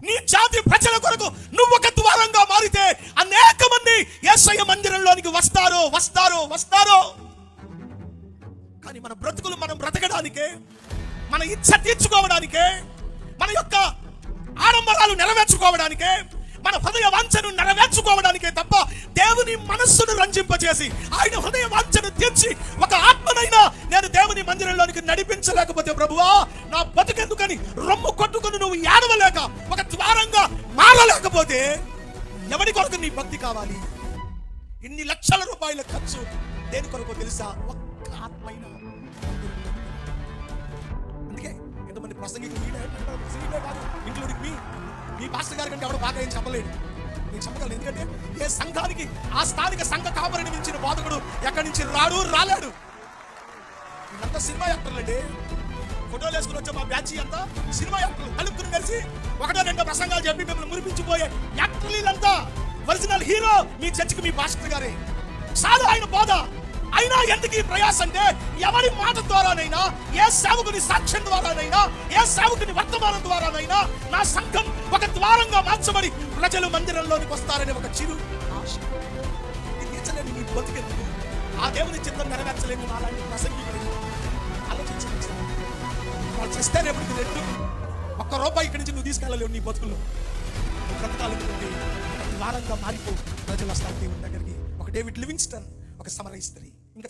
నీ జాతి ప్రజల కొరకు నువ్వు ఒక ద్వారంగా మారితే అనేక మంది యేసయ్య మందిరంలోనికి వస్తారు వస్తారు వస్తారు కానీ మన బ్రతుకులు మనం బ్రతకడానికే, మన ఇచ్చ తీర్చుకోవడానికే, మన యొక్క ఆడంబరాలు నెరవేర్చుకోవడానికే, మన హృదయ వాంఛను నెరవేర్చుకోవడానికే తప్ప దేవుని మనస్సును రంజింపజేసి ఆయన హృదయ వాంఛను తీర్చి ఒక ఆత్మనైనా నేను దేవుని మందిరంలోనికి నడిపించలేకపోతే ప్రభువా నా బతుకెందుకని రొమ్ము కొట్టుకుని నువ్వు ఏడవలేక ఒక ద్వారంగా మారలేకపోతే ఎవరి కొరకు నీ భక్తి కావాలి? ఇన్ని లక్షల రూపాయల ఖర్చు దేని కొరకు తెలుసా? ఒక్క ఆత్మైన. అందుకే ఎంతమంది ప్రసంగికులు కాదు, ఇంక్లూడింగ్ మీ పాస్టర్ గారి కంటే ఎవరు బాగా ఏం చెప్పలేడు. నేను చెప్పగలను, ఎందుకంటే ఏ సంఘానికి ఆ స్థానిక సంఘ కాపరిని మించిన బోధకుడు ఎక్కడి నుంచి రాలేడు. వీళ్ళంతా సినిమా యాక్టర్లు అండి. ఫోటోలు వేసుకుని వచ్చే మా బ్యాచ్ అంతా సినిమా యాక్టర్లు. కలుపుకుని కలిసి ఒకటో రెండో ప్రసంగాలు చెప్పి మిమ్మల్ని మురిపించిపోయే యాక్టర్లు వీళ్ళంతా. ఒరిజినల్ హీరో మీ చర్చికి మీ పాస్టర్ గారే. చాలు ఆయన బోధ. అయినా ఎందుకు ఈ ప్రయాస అంటే ఎవరి మాట ద్వారానైనా, ఏ సేవకుని సాక్ష్యం ద్వారానైనా, ఏ సేవకుని వర్తమానం ద్వారానైనా నా సంఘం ఒక ద్వారంగా మార్చబడి ప్రజలు మందిరంలోనికి వస్తారనే ఒక చిరు ఆశ. తీర్చలేని నీ బతికెందుకు? ఆ దేవుని చిత్తం నెరవేర్చలేని అలాంటి ప్రసంగికులు ఆలోచించవచ్చు. వాళ్ళు చేస్తే రేపటికి రెండు ₹1 ఇక్కడి నుంచి నువ్వు తీసుకెళ్ళలేవు. నీ బతుకుల్లో బ్రతకాలనుకుంటే ద్వారంగా మారిపో. ప్రజలు వస్తారు దేవుని దగ్గరికి. ఒక డేవిడ్ లివింగ్స్టన్, ఒక సమరయ స్త్రీ. ఇంకా